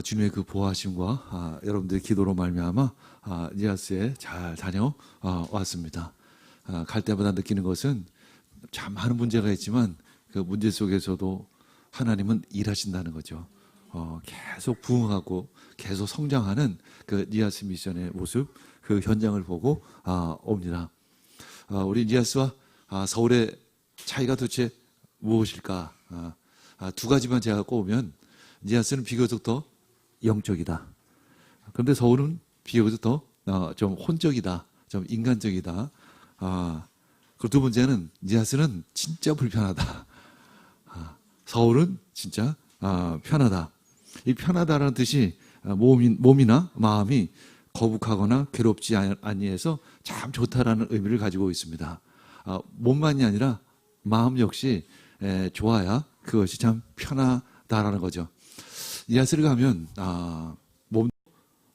주님의 그 보호하심과 여러분들의 기도로 말미암아 니아스에 잘 다녀왔습니다. 갈 때마다 느끼는 것은 참 많은 문제가 있지만 그 문제 속에서도 하나님은 일하신다는 거죠. 계속 부흥하고 계속 성장하는 그 니아스 미션의 모습, 그 현장을 보고 옵니다. 우리 니아스와 서울의 차이가 도대체 무엇일까? 두 가지만 제가 꼽으면 니아스는 비교적 더 영적이다. 그런데 서울은 비교적 더 좀 혼적이다, 좀 인간적이다. 그리고 두 번째는 니아스는 진짜 불편하다. 서울은 진짜 편하다. 이 편하다라는 뜻이 몸이나 마음이 거북하거나 괴롭지 아니해서 참 좋다라는 의미를 가지고 있습니다. 몸만이 아니라 마음 역시 좋아야 그것이 참 편하다라는 거죠. 니아스를 가면 몸도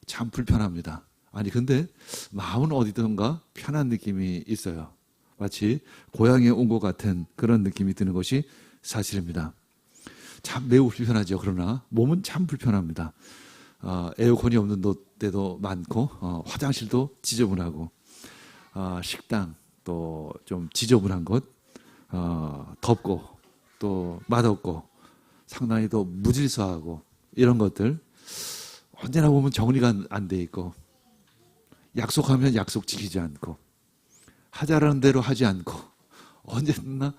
참 불편합니다. 아니 근데 마음은 어디든가 편한 느낌이 있어요. 마치 고향에 온 것 같은 그런 느낌이 드는 것이 사실입니다. 참 매우 불편하죠. 그러나 몸은 참 불편합니다. 에어컨이 없는 데도 많고 화장실도 지저분하고 식당 또 좀 지저분한 것, 덥고 또 맛없고 상당히 또 무질서하고 이런 것들 언제나 보면 정리가 안 돼 있고 약속하면 약속 지키지 않고 하자라는 대로 하지 않고 언제나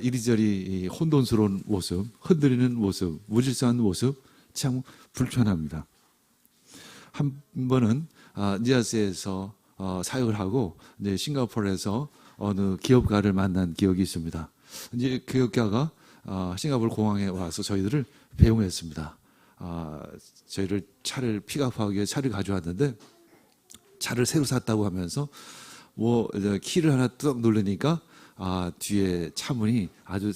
이리저리 혼돈스러운 모습, 흔들리는 모습, 무질서한 모습 참 불편합니다. 한 번은 니아스에서 사역을 하고 이제 싱가포르에서 어느 기업가를 만난 기억이 있습니다. 이제 기업가가 싱가포르 공항에 와서 저희들을 배웅했습니다. 저희를 차를 픽업하기 위해 차를 가져왔는데 차를 새로 샀다고 하면서 키를 하나 뚝 누르니까 뒤에 차문이 아주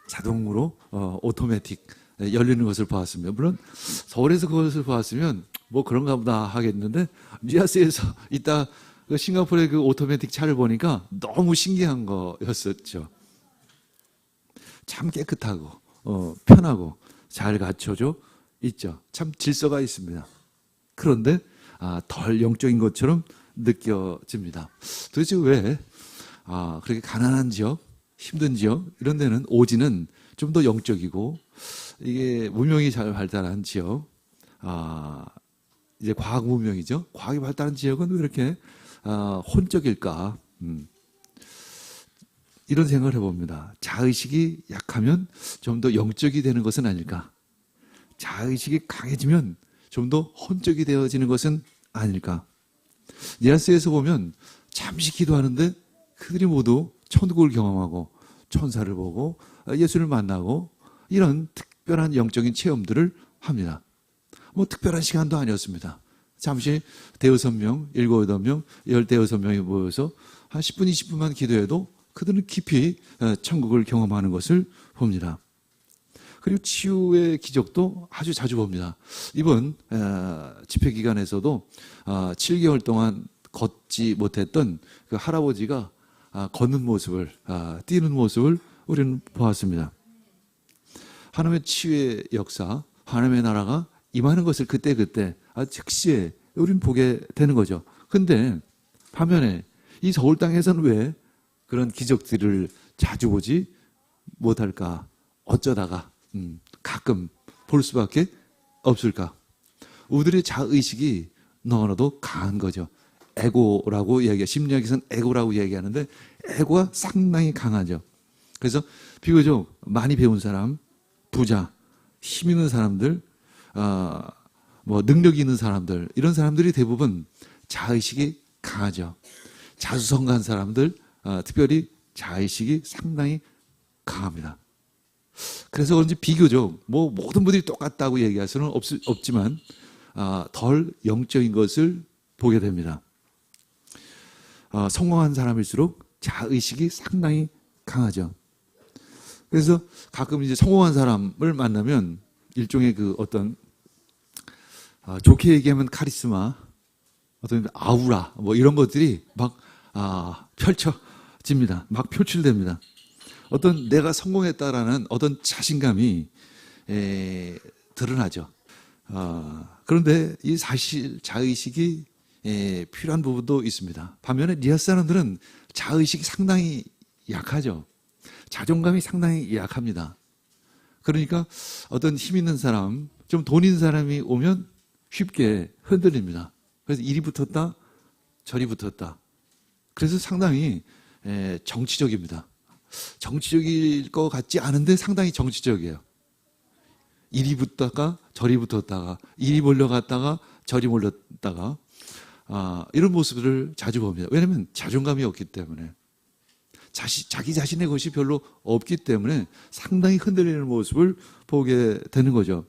자동으로 오토매틱 열리는 것을 보았습니다. 물론 서울에서 그것을 보았으면 뭐 그런가 보다 하겠는데 니아스에서 이따 그 싱가포르의 그 오토매틱 차를 보니까 너무 신기한 거였었죠. 참 깨끗하고 편하고 잘 갖춰져 있죠. 참 질서가 있습니다. 그런데 덜 영적인 것처럼 느껴집니다. 도대체 왜 그렇게 가난한 지역, 힘든 지역 이런 데는 오지는 좀 더 영적이고 이게 문명이 잘 발달한 지역, 이제 과학 문명이죠. 과학이 발달한 지역은 왜 이렇게 혼적일까? 이런 생각을 해봅니다. 자의식이 약하면 좀 더 영적이 되는 것은 아닐까? 자의식이 강해지면 좀 더 혼적이 되어지는 것은 아닐까? 니아스에서 보면 잠시 기도하는데 그들이 모두 천국을 경험하고 천사를 보고 예수를 만나고 이런 특별한 영적인 체험들을 합니다. 뭐 특별한 시간도 아니었습니다. 잠시 대여섯 명, 7, 8명, 16명이 모여서 한 10분, 20분만 기도해도 그들은 깊이 천국을 경험하는 것을 봅니다. 그리고 치유의 기적도 아주 자주 봅니다. 이번 집회 기간에서도 7개월 동안 걷지 못했던 그 할아버지가 걷는 모습을, 뛰는 모습을 우리는 보았습니다. 하나님의 치유의 역사, 하나님의 나라가 임하는 것을 그때그때 즉시에 우리는 보게 되는 거죠. 근데 반면에 이 서울 땅에서는 왜 그런 기적들을 자주 보지 못할까? 어쩌다가 가끔 볼 수밖에 없을까? 우리들의 자의식이 너무나도 강한 거죠. 에고라고 얘기해. 심리학에서는 에고라고 얘기하는데 에고가 상당히 강하죠. 그래서 비교적 많이 배운 사람, 부자, 힘 있는 사람들, 뭐 능력이 있는 사람들 이런 사람들이 대부분 자의식이 강하죠. 자수성가한 사람들, 특별히 자의식이 상당히 강합니다. 그래서 그런지 비교적 뭐 모든 분들이 똑같다고 얘기할 수는 없지만 덜 영적인 것을 보게 됩니다. 성공한 사람일수록 자의식이 상당히 강하죠. 그래서 가끔 이제 성공한 사람을 만나면 일종의 그 어떤 좋게 얘기하면 카리스마, 어떤 아우라 뭐 이런 것들이 막 펼쳐집니다. 막 표출됩니다. 어떤 내가 성공했다라는 어떤 자신감이 드러나죠. 그런데 이 사실 자의식이 필요한 부분도 있습니다. 반면에 리아 사람들은 자의식이 상당히 약하죠. 자존감이 상당히 약합니다. 그러니까 어떤 힘 있는 사람, 좀 돈 있는 사람이 오면 쉽게 흔들립니다. 그래서 이리 붙었다, 저리 붙었다. 그래서 상당히 정치적입니다. 정치적일 것 같지 않은데 상당히 정치적이에요. 이리 붙다가 저리 붙었다가 이리 몰려갔다가 저리 몰렸다가 이런 모습을 자주 봅니다. 왜냐하면 자존감이 없기 때문에 자기 자신의 것이 별로 없기 때문에 상당히 흔들리는 모습을 보게 되는 거죠.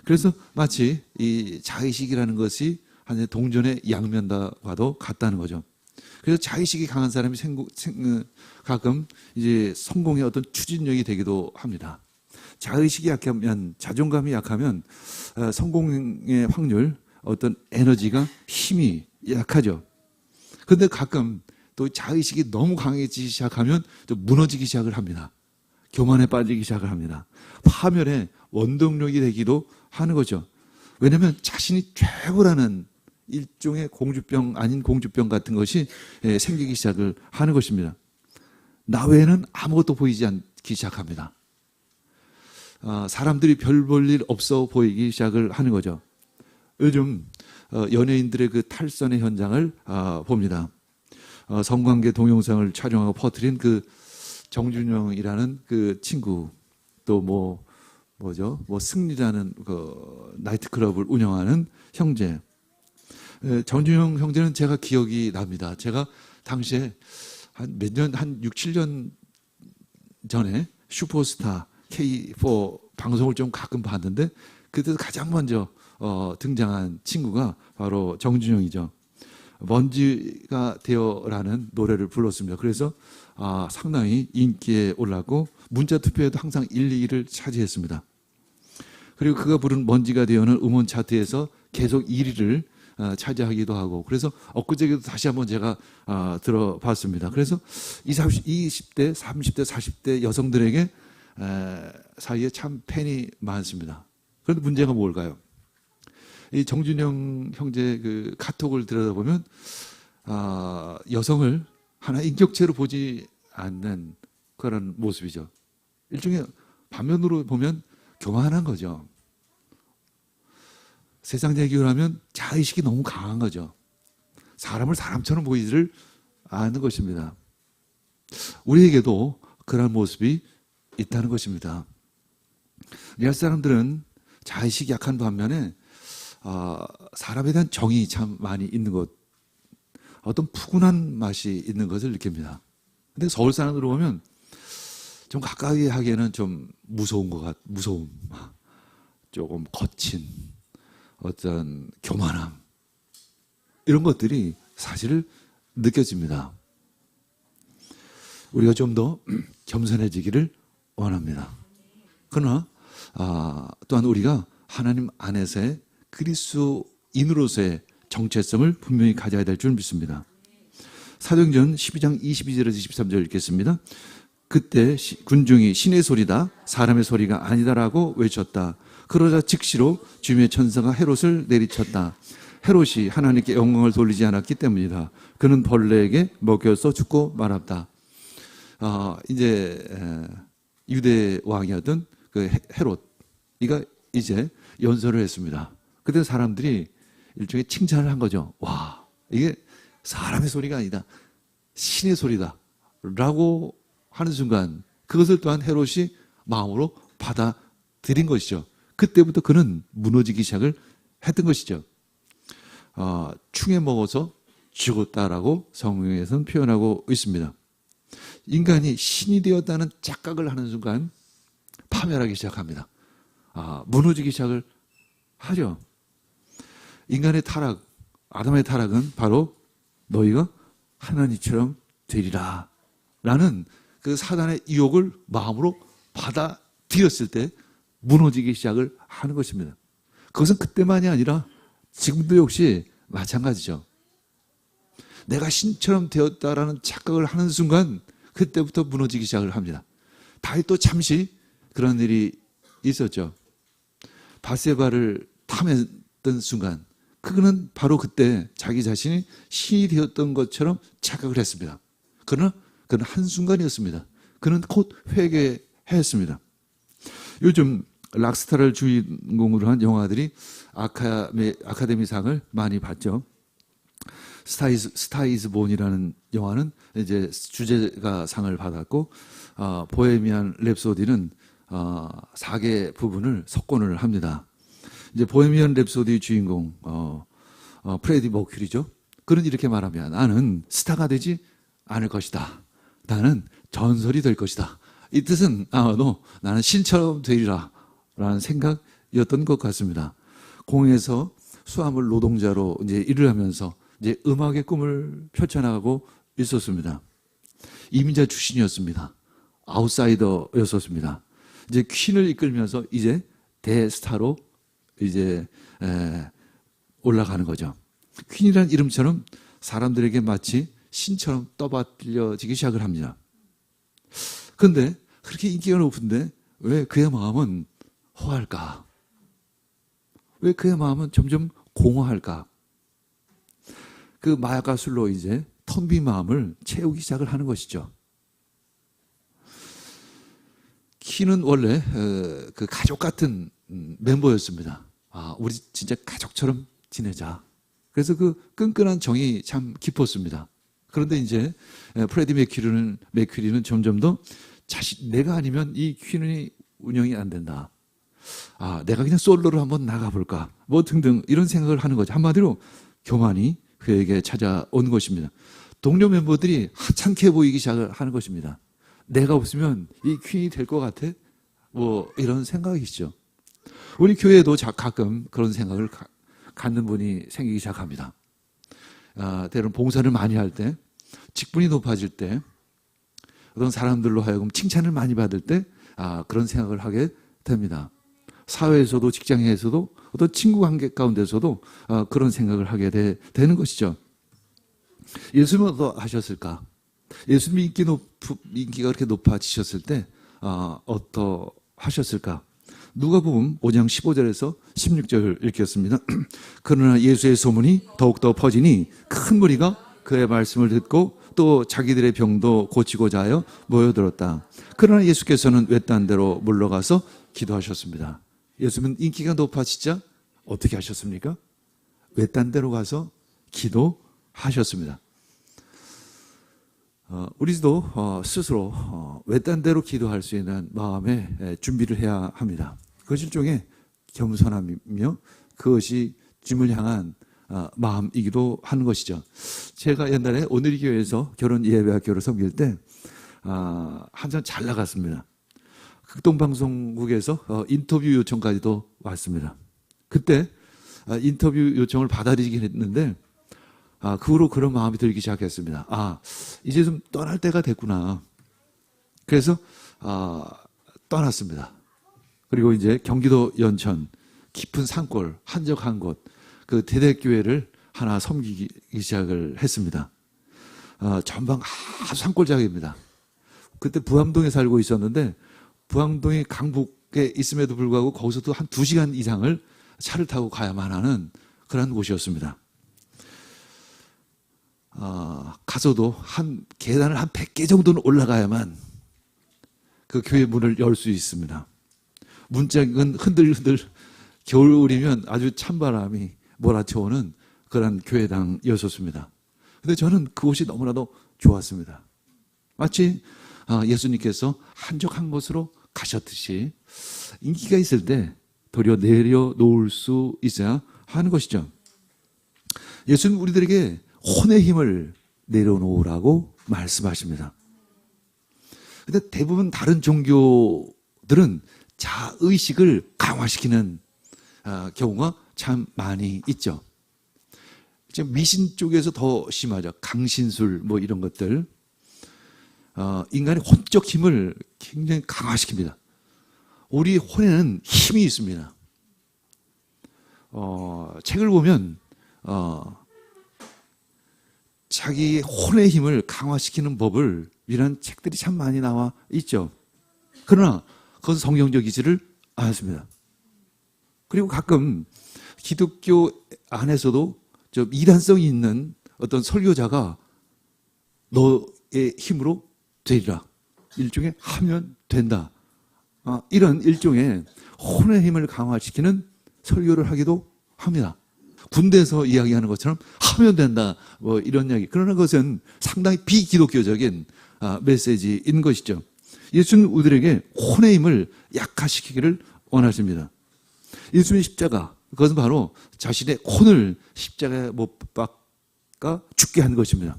그래서 마치 이 자의식이라는 것이 한 동전의 양면과도 같다는 거죠. 그래서 자의식이 강한 사람이 가끔 이제 성공의 어떤 추진력이 되기도 합니다. 자의식이 약하면, 자존감이 약하면 성공의 확률, 어떤 에너지가, 힘이 약하죠. 그런데 가끔 또 자의식이 너무 강해지기 시작하면 좀 무너지기 시작을 합니다. 교만에 빠지기 시작을 합니다. 파멸의 원동력이 되기도 하는 거죠. 왜냐하면 자신이 최고라는 일종의 공주병 아닌 공주병 같은 것이 생기기 시작을 하는 것입니다. 나 외에는 아무것도 보이지 않기 시작합니다. 사람들이 별 볼 일 없어 보이기 시작을 하는 거죠. 요즘 연예인들의 그 탈선의 현장을 봅니다. 성관계 동영상을 촬영하고 퍼뜨린 그 정준영이라는 그 친구, 또 뭐죠? 승리라는 그 나이트클럽을 운영하는 형제. 정준영 형제는 제가 기억이 납니다. 제가 당시에 한 6, 7년 전에 슈퍼스타 K4 방송을 좀 가끔 봤는데 그때 가장 먼저 등장한 친구가 바로 정준영이죠. 먼지가 되어라는 노래를 불렀습니다. 그래서 상당히 인기에 올랐고 문자 투표에도 항상 1, 2위를 차지했습니다. 그리고 그가 부른 먼지가 되어는 음원 차트에서 계속 1위를 차지하기도 하고, 그래서 엊그제도 다시 한번 제가 들어봤습니다. 그래서 20대, 30대, 40대 여성들에게 사이에 참 팬이 많습니다. 그런데 문제가 뭘까요? 이 정준영 형제 그 카톡을 들여다보면 여성을 하나 인격체로 보지 않는 그런 모습이죠. 일종의 반면으로 보면 교만한 거죠. 세상 얘기를 하면 자의식이 너무 강한 거죠. 사람을 사람처럼 보이지를 않는 것입니다. 우리에게도 그런 모습이 있다는 것입니다. 리아 사람들은 자의식이 약한 반면에 사람에 대한 정이 참 많이 있는 것, 어떤 푸근한 맛이 있는 것을 느낍니다. 근데 서울 사람으로 보면 좀 가까이 하기에는 좀 무서운 무서움, 조금 거친 어떤 교만함, 이런 것들이 사실 느껴집니다. 우리가 좀 더 겸손해지기를 원합니다. 그러나 또한 우리가 하나님 안에서의 그리스도인으로서의 정체성을 분명히 가져야 될 줄 믿습니다. 사도행전 12장 22절에서 23절 읽겠습니다. 그때 군중이 신의 소리다, 사람의 소리가 아니다라고 외쳤다. 그러자 즉시로 주님의 천사가 헤롯을 내리쳤다. 헤롯이 하나님께 영광을 돌리지 않았기 때문이다. 그는 벌레에게 먹혀서 죽고 말았다. 이제 유대 왕이었던 그 헤롯, 이가 이제 연설을 했습니다. 그때 사람들이 일종의 칭찬을 한 거죠. 와, 이게 사람의 소리가 아니다, 신의 소리다 라고 하는 순간 그것을 또한 헤롯이 마음으로 받아들인 것이죠. 그때부터 그는 무너지기 시작을 했던 것이죠. 충에 먹어서 죽었다라고 성경에서는 표현하고 있습니다. 인간이 신이 되었다는 착각을 하는 순간 파멸하기 시작합니다. 무너지기 시작을 하죠. 인간의 타락, 아담의 타락은 바로 너희가 하나님처럼 되리라 라는 그 사단의 유혹을 마음으로 받아들였을 때 무너지기 시작을 하는 것입니다. 그것은 그때만이 아니라 지금도 역시 마찬가지죠. 내가 신처럼 되었다라는 착각을 하는 순간 그때부터 무너지기 시작을 합니다. 다윗도 잠시 그런 일이 있었죠. 밧세바를 탐했던 순간, 그는 바로 그때 자기 자신이 신이 되었던 것처럼 착각을 했습니다. 그러나 그는 한순간이었습니다. 그는 곧 회개했습니다. 요즘 락스타를 주인공으로 한 영화들이 아카데미상을 많이 받죠. 스타이즈 본이라는 영화는 이제 주제가 상을 받았고, 보헤미안 랩소디는 4개 부분을 석권을 합니다. 이제 보헤미안 랩소디의 주인공 프레디 머큐리죠. 그는 이렇게 말합니다. 나는 스타가 되지 않을 것이다. 나는 전설이 될 것이다. 이 뜻은 아마도 나는 신처럼 되리라 라는 생각이었던 것 같습니다. 공에서 수화물 노동자로 이제 일을 하면서 이제 음악의 꿈을 펼쳐나가고 있었습니다. 이민자 출신이었습니다. 아웃사이더였었습니다. 이제 퀸을 이끌면서 이제 대스타로 이제 올라가는 거죠. 퀸이라는 이름처럼 사람들에게 마치 신처럼 떠받들여지기 시작을 합니다. 그런데 그렇게 인기가 높은데 왜 그의 마음은 허할까? 왜 그의 마음은 점점 공허할까? 그 마약과 술로 이제 텅 빈 마음을 채우기 시작을 하는 것이죠. 키는 원래 그 가족 같은 멤버였습니다. 우리 진짜 가족처럼 지내자. 그래서 그 끈끈한 정이 참 깊었습니다. 그런데 이제 프레디 맥큐리는 점점 더 내가 아니면 이 퀸이 운영이 안 된다. 내가 그냥 솔로로 한번 나가볼까. 뭐 등등 이런 생각을 하는 거죠. 한마디로 교만이 그에게 찾아온 것입니다. 동료 멤버들이 하찮게 보이기 시작을 하는 것입니다. 내가 없으면 이 퀸이 될 것 같아? 뭐 이런 생각이죠. 우리 교회에도 가끔 그런 생각을 갖는 분이 생기기 시작합니다. 때로는 봉사를 많이 할 때, 직분이 높아질 때, 어떤 사람들로 하여금 칭찬을 많이 받을 때 그런 생각을 하게 됩니다. 사회에서도 직장에서도 어떤 친구 관계 가운데서도 그런 생각을 하게 되는 것이죠. 예수님은 어떠하셨을까? 예수님이 인기가 그렇게 높아지셨을 때 어떠하셨을까? 누가복음 5장 15절에서 16절 읽겠습니다. 그러나 예수의 소문이 더욱더 퍼지니 큰 무리가 그의 말씀을 듣고 또 자기들의 병도 고치고자 하여 모여들었다. 그러나 예수께서는 외딴 데로 물러가서 기도하셨습니다. 예수님은 인기가 높아지자 어떻게 하셨습니까? 외딴 데로 가서 기도하셨습니다. 우리도 스스로 외딴 데로 기도할 수 있는 마음의 준비를 해야 합니다. 그것이 일종의 겸손함이며 그것이 주님을 향한 마음이기도 하는 것이죠. 제가 옛날에 오늘이 교회에서 결혼 예배학교를 섬길 때 한참 잘 나갔습니다. 극동방송국에서 인터뷰 요청까지도 왔습니다. 그때 인터뷰 요청을 받아들이긴 했는데 그 후로 그런 마음이 들기 시작했습니다. 이제 좀 떠날 때가 됐구나. 그래서 떠났습니다. 그리고 이제 경기도 연천 깊은 산골 한적한 곳 그 대대교회를 하나 섬기기 시작을 했습니다. 전방 아주 산골짜기입니다. 그때 부암동에 살고 있었는데 부암동이 강북에 있음에도 불구하고 거기서도 한 2시간 이상을 차를 타고 가야만 하는 그런 곳이었습니다. 가서도 계단을 한 100개 정도는 올라가야만 그 교회 문을 열 수 있습니다. 문짝은 흔들흔들 겨울이면 아주 찬바람이 몰아쳐오는 그런 교회당이었습니다. 근데 저는 그곳이 너무나도 좋았습니다. 마치 예수님께서 한적한 곳으로 가셨듯이 인기가 있을 때 도리어 내려놓을 수 있어야 하는 것이죠. 예수님 우리들에게 혼의 힘을 내려놓으라고 말씀하십니다. 근데 대부분 다른 종교들은 자의식을 강화시키는 경우가 참 많이 있죠. 지금 미신 쪽에서 더 심하죠. 강신술 뭐 이런 것들. 인간의 혼적 힘을 굉장히 강화시킵니다. 우리 혼에는 힘이 있습니다. 책을 보면 자기 혼의 힘을 강화시키는 법을 이런 책들이 참 많이 나와 있죠. 그러나 그것은 성경적이지를 않습니다. 그리고 가끔 기독교 안에서도 좀 이단성이 있는 어떤 설교자가 너의 힘으로 되리라. 일종의 하면 된다. 이런 일종의 혼의 힘을 강화시키는 설교를 하기도 합니다. 군대에서 이야기하는 것처럼 하면 된다. 뭐 이런 이야기. 그러나 그것은 상당히 비기독교적인 메시지인 것이죠. 예수는 우리들에게 혼의 힘을 약화시키기를 원하십니다. 예수님의 십자가, 그것은 바로 자신의 혼을 십자가에 못 박아 죽게 한 것입니다.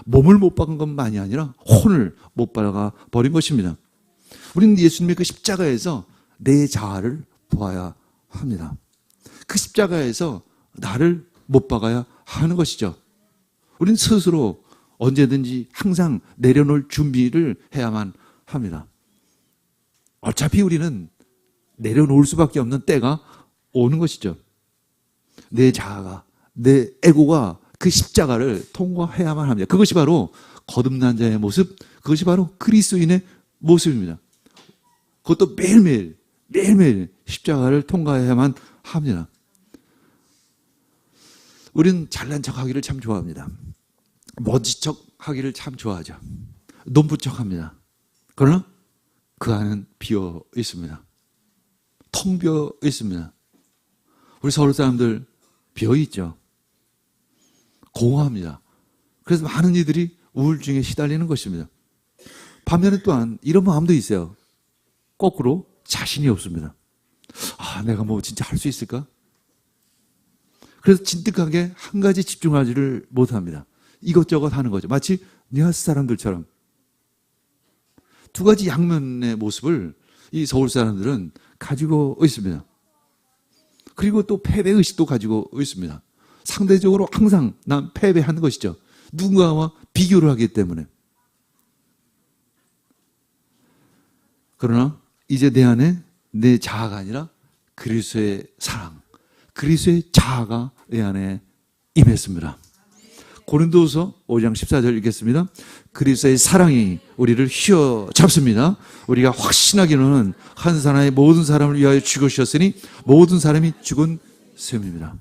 몸을 못 박은 것만이 아니라 혼을 못 박아 버린 것입니다. 우리는 예수님의 그 십자가에서 내 자아를 보아야 합니다. 그 십자가에서 나를 못 박아야 하는 것이죠. 우리는 스스로 언제든지 항상 내려놓을 준비를 해야만 합니다. 어차피 우리는 내려놓을 수밖에 없는 때가 오는 것이죠. 내 자아가, 내 에고가 그 십자가를 통과해야만 합니다. 그것이 바로 거듭난 자의 모습, 그것이 바로 그리스도인의 모습입니다. 그것도 매일매일 십자가를 통과해야만 합니다. 우리는 잘난 척 하기를 참 좋아합니다. 멋진 척 하기를 참 좋아하죠. 높은 척 합니다. 그러나 그 안은 비어 있습니다. 텅 비어 있습니다. 우리 서울 사람들 비어 있죠. 공허합니다. 그래서 많은 이들이 우울증에 시달리는 것입니다. 반면에 또한 이런 마음도 있어요. 거꾸로 자신이 없습니다. 내가 뭐 진짜 할 수 있을까? 그래서 진득하게 한 가지 집중하지를 못합니다. 이것저것 하는 거죠. 마치 뉘앙스 사람들처럼. 두 가지 양면의 모습을 이 서울 사람들은 가지고 있습니다. 그리고 또 패배의식도 가지고 있습니다. 상대적으로 항상 난 패배하는 것이죠. 누군가와 비교를 하기 때문에. 그러나 이제 내 안에 내 자아가 아니라 그리스도의 사랑, 그리스도의 자아가 내 안에 임했습니다. 고린도후서 5장 14절 읽겠습니다. 그리스도의 사랑이 우리를 휘어잡습니다. 우리가 확신하기로는 한 사람의 모든 사람을 위하여 죽으셨으니 모든 사람이 죽은 셈입니다.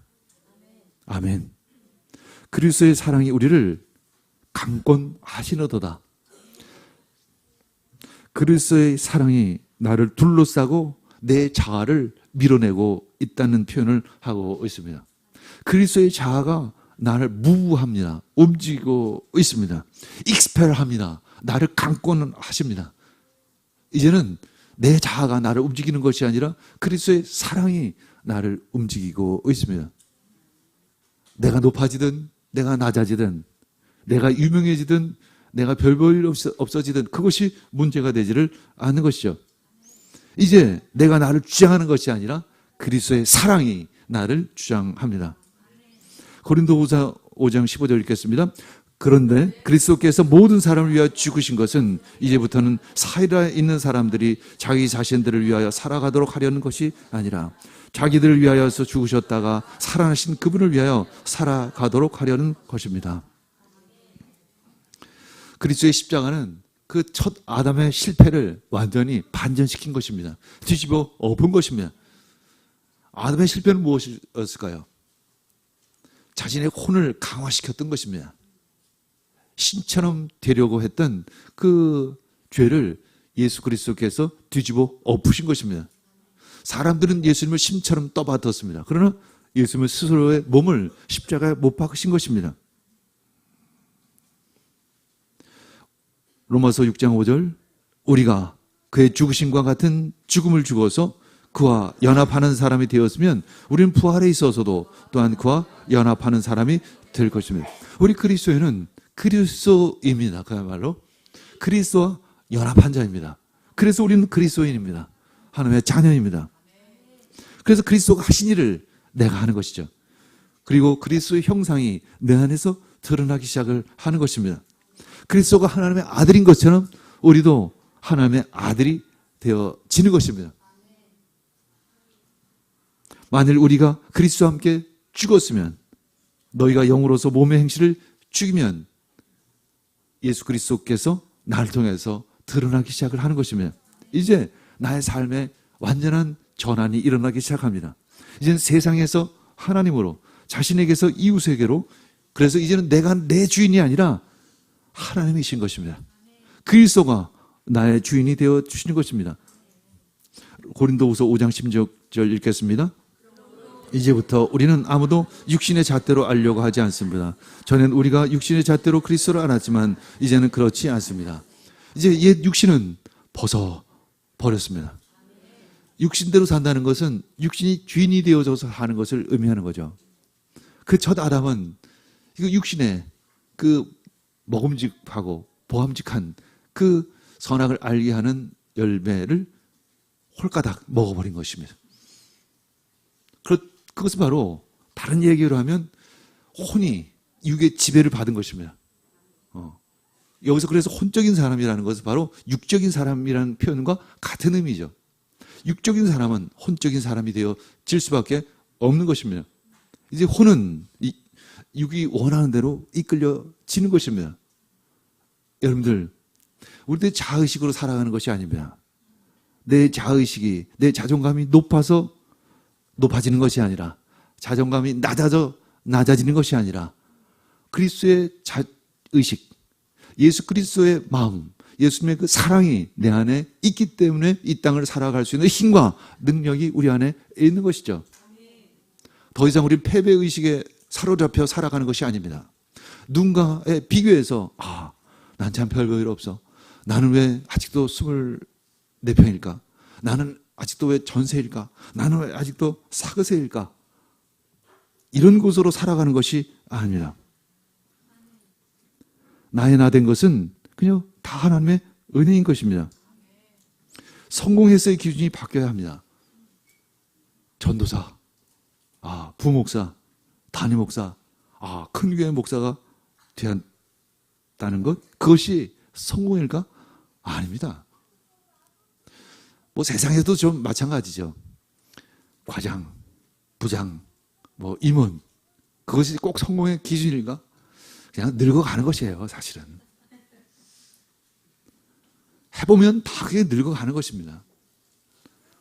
아멘. 그리스도의 사랑이 우리를 강권하시너도다. 그리스도의 사랑이 나를 둘러싸고 내 자아를 밀어내고 있다는 표현을 하고 있습니다. 그리스도의 자아가 나를 무부합니다. 움직이고 있습니다. 익스펠합니다. 나를 강권하십니다. 이제는 내 자아가 나를 움직이는 것이 아니라 그리스도의 사랑이 나를 움직이고 있습니다. 내가 높아지든 내가 낮아지든 내가 유명해지든 내가 별 볼 일 없어지든 그것이 문제가 되지를 않는 것이죠. 이제 내가 나를 주장하는 것이 아니라 그리스도의 사랑이 나를 주장합니다. 고린도후서 5장 15절 읽겠습니다. 그런데 그리스도께서 모든 사람을 위하여 죽으신 것은 이제부터는 사이에 있는 사람들이 자기 자신들을 위하여 살아가도록 하려는 것이 아니라 자기들을 위하여서 죽으셨다가 살아나신 그분을 위하여 살아가도록 하려는 것입니다. 그리스도의 십자가는 그 첫 아담의 실패를 완전히 반전시킨 것입니다. 뒤집어 엎은 것입니다. 아담의 실패는 무엇이었을까요? 자신의 혼을 강화시켰던 것입니다. 신처럼 되려고 했던 그 죄를 예수 그리스도께서 뒤집어 엎으신 것입니다. 사람들은 예수님을 신처럼 떠받았습니다. 그러나 예수님은 스스로의 몸을 십자가에 못 박으신 것입니다. 로마서 6장 5절 우리가 그의 죽으심과 같은 죽음을 죽어서 그와 연합하는 사람이 되었으면 우리는 부활에 있어서도 또한 그와 연합하는 사람이 될 것입니다. 우리 그리스도인은 그리스도입니다. 그야말로 그리스도와 연합한 자입니다. 그래서 우리는 그리스도인입니다. 하나님의 자녀입니다. 그래서 그리스도가 하신 일을 내가 하는 것이죠. 그리고 그리스도의 형상이 내 안에서 드러나기 시작을 하는 것입니다. 그리스도가 하나님의 아들인 것처럼 우리도 하나님의 아들이 되어지는 것입니다. 만일 우리가 그리스도와 함께 죽었으면 너희가 영으로서 몸의 행실을 죽이면 예수 그리스도께서 나를 통해서 드러나기 시작을 하는 것입니다. 이제 나의 삶에 완전한 전환이 일어나기 시작합니다. 이제는 세상에서 하나님으로, 자신에게서 이웃에게로, 그래서 이제는 내가 내 주인이 아니라 하나님이신 것입니다. 그리스도가 나의 주인이 되어 주시는 것입니다. 고린도후서 5장 16절 읽겠습니다. 이제부터 우리는 아무도 육신의 잣대로 알려고 하지 않습니다. 전엔 우리가 육신의 잣대로 그리스도를 알았지만 이제는 그렇지 않습니다. 이제 옛 육신은 벗어 버렸습니다. 육신대로 산다는 것은 육신이 주인이 되어져서 하는 것을 의미하는 거죠. 그 첫 아담은 그 육신의 그 먹음직하고 보함직한 그 선악을 알게 하는 열매를 홀가닥 먹어버린 것입니다. 그것은 바로 다른 얘기로 하면 혼이 육의 지배를 받은 것입니다. 여기서 그래서 혼적인 사람이라는 것은 바로 육적인 사람이라는 표현과 같은 의미죠. 육적인 사람은 혼적인 사람이 되어질 수밖에 없는 것입니다. 이제 혼은 육이 원하는 대로 이끌려지는 것입니다. 여러분들, 우리들 자의식으로 살아가는 것이 아닙니다. 내 자의식이, 내 자존감이 높아지는 것이 아니라, 자존감이 낮아지는 것이 아니라 그리스도의 자의식, 예수 그리스도의 마음, 예수님의 그 사랑이 내 안에 있기 때문에 이 땅을 살아갈 수 있는 힘과 능력이 우리 안에 있는 것이죠. 더 이상 우리는 패배의식에 사로잡혀 살아가는 것이 아닙니다. 누군가에 비교해서 난 참 별볼 없어. 나는 왜 아직도 24평일까? 나는 아직도 왜 전세일까? 나는 왜 아직도 사그세일까? 이런 곳으로 살아가는 것이 아닙니다. 나의 나 된 것은 그냥 다 하나님의 은혜인 것입니다. 성공했어의 기준이 바뀌어야 합니다. 전도사, 부목사, 담임목사, 큰 교회 목사가 되었다는 것, 그것이 성공일까? 아닙니다. 뭐 세상에도 좀 마찬가지죠. 과장, 부장, 임원, 그것이 꼭 성공의 기준일까? 그냥 늙어가는 것이에요, 사실은. 해보면 다 그게 늙어가는 것입니다.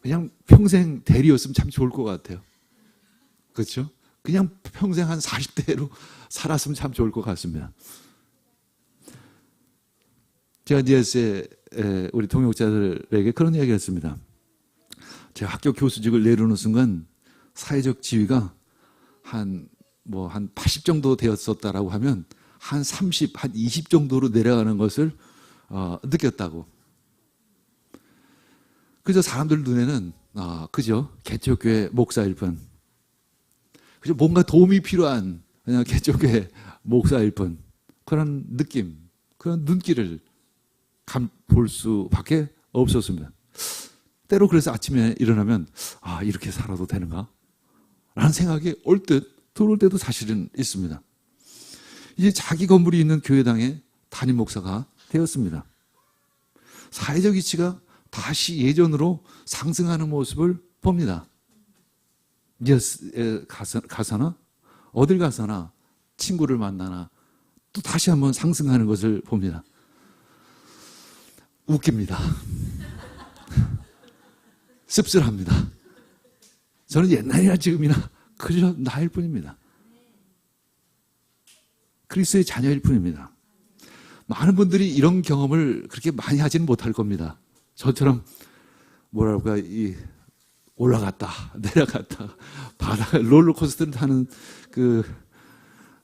그냥 평생 대리였으면 참 좋을 것 같아요. 그렇죠? 그냥 평생 한 40대로 살았으면 참 좋을 것 같습니다. 제가 DS에 우리 동역자들에게 그런 이야기를 했습니다. 제가 학교 교수직을 내려놓은 순간 사회적 지위가 한 80 정도 되었었다라고 하면 한 30, 한 20 정도로 내려가는 것을 느꼈다고. 그저 사람들 눈에는 그저 개척교회 목사일 뿐, 그저 뭔가 도움이 필요한 그냥 개척교회 목사일 뿐, 그런 느낌, 그런 눈길을 볼 수밖에 없었습니다. 때로 그래서 아침에 일어나면 이렇게 살아도 되는가? 라는 생각이 올 듯 들어올 때도 사실은 있습니다. 이제 자기 건물이 있는 교회당의 담임 목사가 되었습니다. 사회적 위치가 다시 예전으로 상승하는 모습을 봅니다. 이제 가서나 어딜 가서나 친구를 만나나 또 다시 한번 상승하는 것을 봅니다. 웃깁니다. 씁쓸합니다. 저는 옛날이나 지금이나 그저 나일 뿐입니다. 그리스도의 자녀일 뿐입니다. 많은 분들이 이런 경험을 그렇게 많이 하지는 못할 겁니다. 저처럼 올라갔다 내려갔다 바다 롤러코스터를 타는 그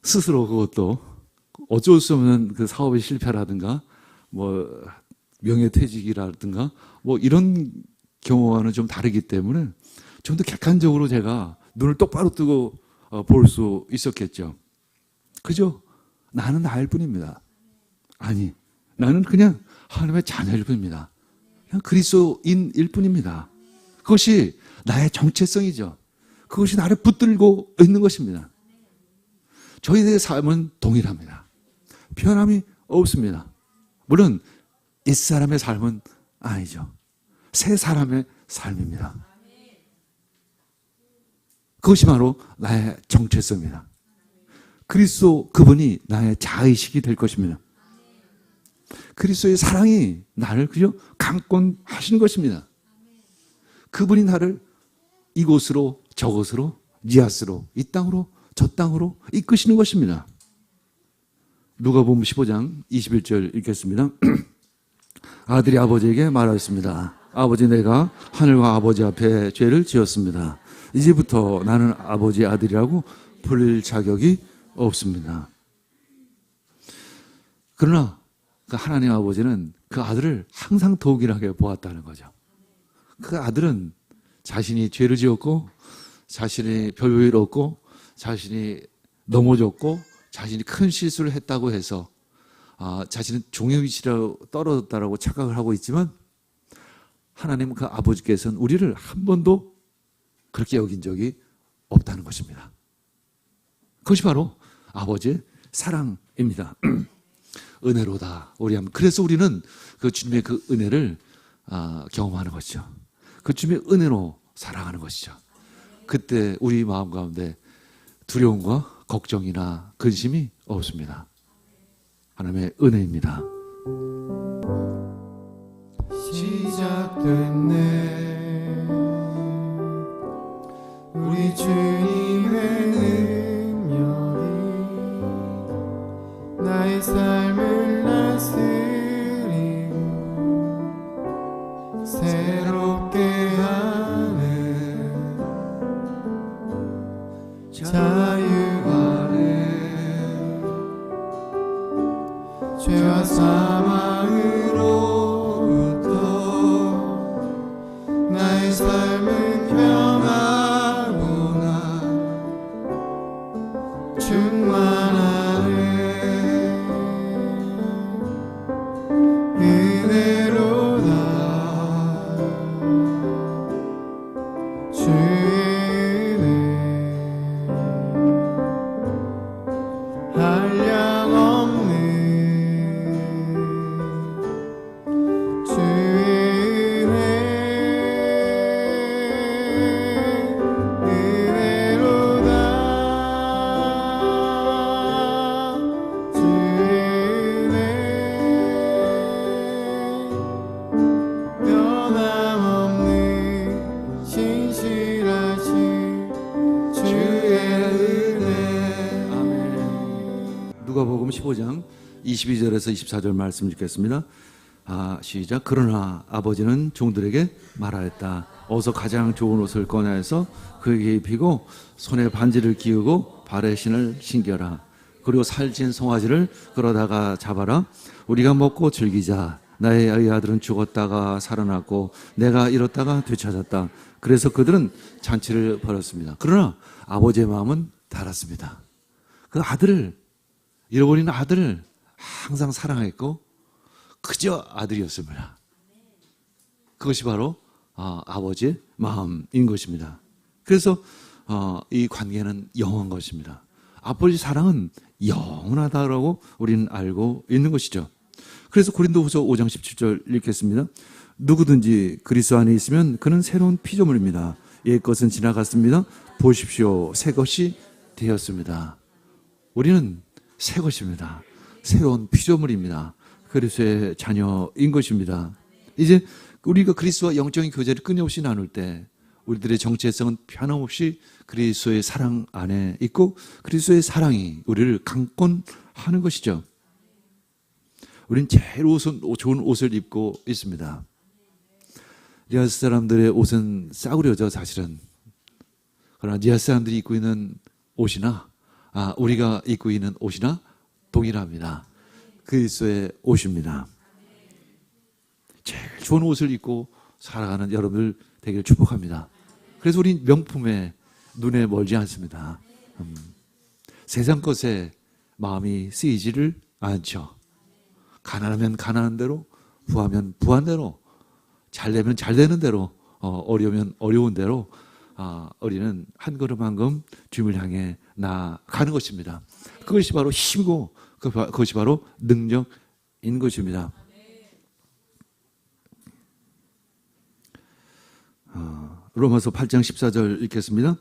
스스로 그것도 어쩔 수 없는 그 사업의 실패라든가 명예퇴직이라든가 이런 경우와는 좀 다르기 때문에 좀 더 객관적으로 제가 눈을 똑바로 뜨고 볼 수 있었겠죠. 그죠? 나는 나일 뿐입니다. 아니, 나는 그냥 하나님의 자녀일 뿐입니다. 그냥 그리스도인일 뿐입니다. 그것이 나의 정체성이죠. 그것이 나를 붙들고 있는 것입니다. 저희들의 삶은 동일합니다. 변함이 없습니다. 물론 옛사람의 삶은 아니죠. 새 사람의 삶입니다. 그것이 바로 나의 정체성입니다. 그리스도 그분이 나의 자의식이 될 것입니다. 그리스도의 사랑이 나를 강권하시는 것입니다. 그분이 나를 이곳으로 저것으로, 니아스로, 이 땅으로, 저 땅으로 이끄시는 것입니다. 누가복음 15장 21절 읽겠습니다. 아들이 아버지에게 말하였습니다. 아버지, 내가 하늘과 아버지 앞에 죄를 지었습니다. 이제부터 나는 아버지의 아들이라고 불릴 자격이 없습니다. 그러나 그 하나님 아버지는 그 아들을 항상 동일하게 보았다는 거죠. 그 아들은 자신이 죄를 지었고, 자신이 별볼일 없고, 자신이 넘어졌고, 자신이 큰 실수를 했다고 해서 자신은 종의 위치로 떨어졌다라고 착각을 하고 있지만, 하나님 그 아버지께서는 우리를 한 번도 그렇게 여긴 적이 없다는 것입니다. 그것이 바로 아버지의 사랑입니다. 은혜로다. 그래서 우리는 그 주님의 그 은혜를 경험하는 것이죠. 그 주님의 은혜로 살아가는 것이죠. 그때 우리 마음 가운데 두려움과 걱정이나 근심이 없습니다. 하나님의 은혜입니다. 시작됐네. 우리 주님의 능력이 나의 삶을 다스리고 새롭게 하는 자유하네. 죄와 사망으로부터 나의 삶은 평안보나 충만하네. 은혜로다. 주의 은혜 한량없는 주의 은혜 은혜로다. 주의 은혜 변함없는 신실하신 주의 은혜. 아멘. 누가복음 15장 22절에서 24절 말씀 읽겠습니다. 시작. 그러나 아버지는 종들에게 말하였다. 어서 가장 좋은 옷을 꺼내서 그에게 입히고 손에 반지를 끼우고 발에 신을 신겨라. 그리고 살찐 송아지를 끌어다가 잡아라. 우리가 먹고 즐기자. 나의 아들은 죽었다가 살아났고 내가 잃었다가 되찾았다. 그래서 그들은 잔치를 벌였습니다. 그러나 아버지의 마음은 달았습니다. 그 아들을, 잃어버린 아들을 항상 사랑했고 그저 아들이었습니다. 그것이 바로 아버지의 마음인 것입니다. 그래서 이 관계는 영원한 것입니다. 아버지 사랑은 영원하다라고 우리는 알고 있는 것이죠. 그래서 고린도후서 5장 17절 읽겠습니다. 누구든지 그리스도 안에 있으면 그는 새로운 피조물입니다. 옛 것은 지나갔습니다. 보십시오, 새 것이 되었습니다. 우리는 새 것입니다. 새로운 피조물입니다. 그리스도의 자녀인 것입니다. 이제 우리가 그리스도와 영적인 교제를 끊임없이 나눌 때 우리들의 정체성은 변함없이 그리스도의 사랑 안에 있고 그리스도의 사랑이 우리를 강권하는 것이죠. 우리는 제일 좋은 옷을 입고 있습니다. 니아스 사람들의 옷은 싸구려죠, 사실은. 그러나 니아스 사람들이 입고 있는 옷이나 우리가 입고 있는 옷이나 동일합니다. 그리스도의 옷입니다. 제일 좋은 옷을 입고 살아가는 여러분들 되기를 축복합니다. 그래서 우린 명품에 눈에 멀지 않습니다. 세상 것에 마음이 쓰이지를 않죠. 가난하면 가난한 대로, 부하면 부한 대로, 잘 되면 잘 되는 대로, 어려우면 어려운 대로 우리는 한 걸음 한 걸음 주님을 향해 나아가는 것입니다. 그것이 바로 힘이고 그것이 바로 능력인 것입니다. 로마서 8장 14절 읽겠습니다.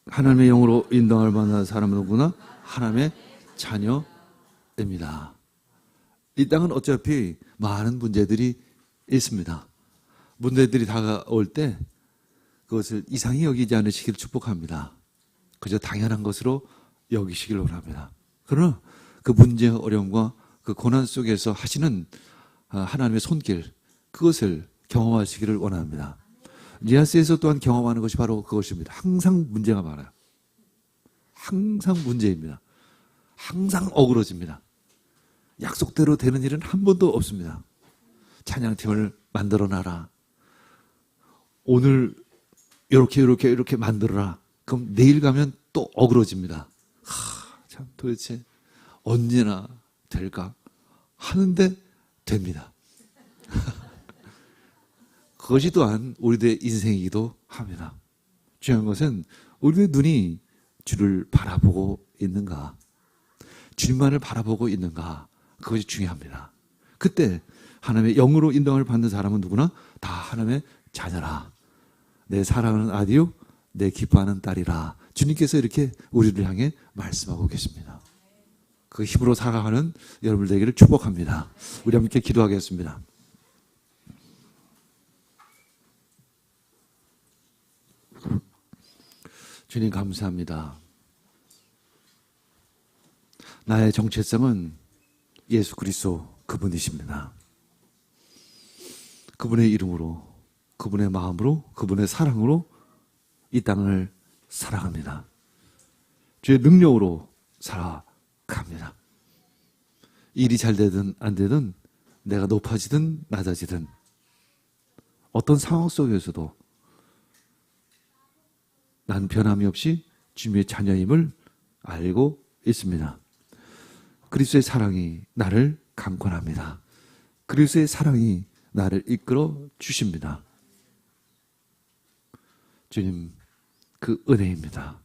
하나님의 영으로 인도할 만한 사람은 누구나 하나님의 자녀입니다. 이 땅은 어차피 많은 문제들이 있습니다. 문제들이 다가올 때 그것을 이상히 여기지 않으시기를 축복합니다. 그저 당연한 것으로 여기시길 원합니다. 그러나 그 문제, 어려움과 그 고난 속에서 하시는 하나님의 손길, 그것을 경험하시기를 원합니다. 리아스에서 또한 경험하는 것이 바로 그것입니다. 항상 문제가 많아요. 항상 문제입니다. 항상 어그러집니다. 약속대로 되는 일은 한 번도 없습니다. 찬양팀을 만들어놔라. 오늘 이렇게 만들어라. 그럼 내일 가면 또 어그러집니다. 참 도대체 언제나 될까 하는데 됩니다. 그것이 또한 우리들의 인생이기도 합니다. 중요한 것은 우리의 눈이 주를 바라보고 있는가, 주님만을 바라보고 있는가, 그것이 중요합니다. 그때 하나님의 영으로 인정을 받는 사람은 누구나 다 하나님의 자녀라. 내 사랑하는 아들이요 내 기뻐하는 딸이라. 주님께서 이렇게 우리를 향해 말씀하고 계십니다. 그 힘으로 살아가는 여러분 되기를 축복합니다. 우리 함께 기도하겠습니다. 주님 감사합니다. 나의 정체성은 예수 그리스도 그분이십니다. 그분의 이름으로, 그분의 마음으로, 그분의 사랑으로 이 땅을 살아갑니다. 주의 능력으로 살아갑니다. 일이 잘 되든 안 되든, 내가 높아지든 낮아지든, 어떤 상황 속에서도 난 변함이 없이 주님의 자녀임을 알고 있습니다. 그리스도의 사랑이 나를 강권합니다. 그리스도의 사랑이 나를 이끌어 주십니다. 주님, 그 은혜입니다.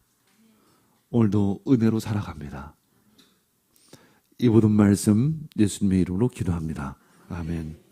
오늘도 은혜로 살아갑니다. 이 모든 말씀 예수님의 이름으로 기도합니다. 아멘.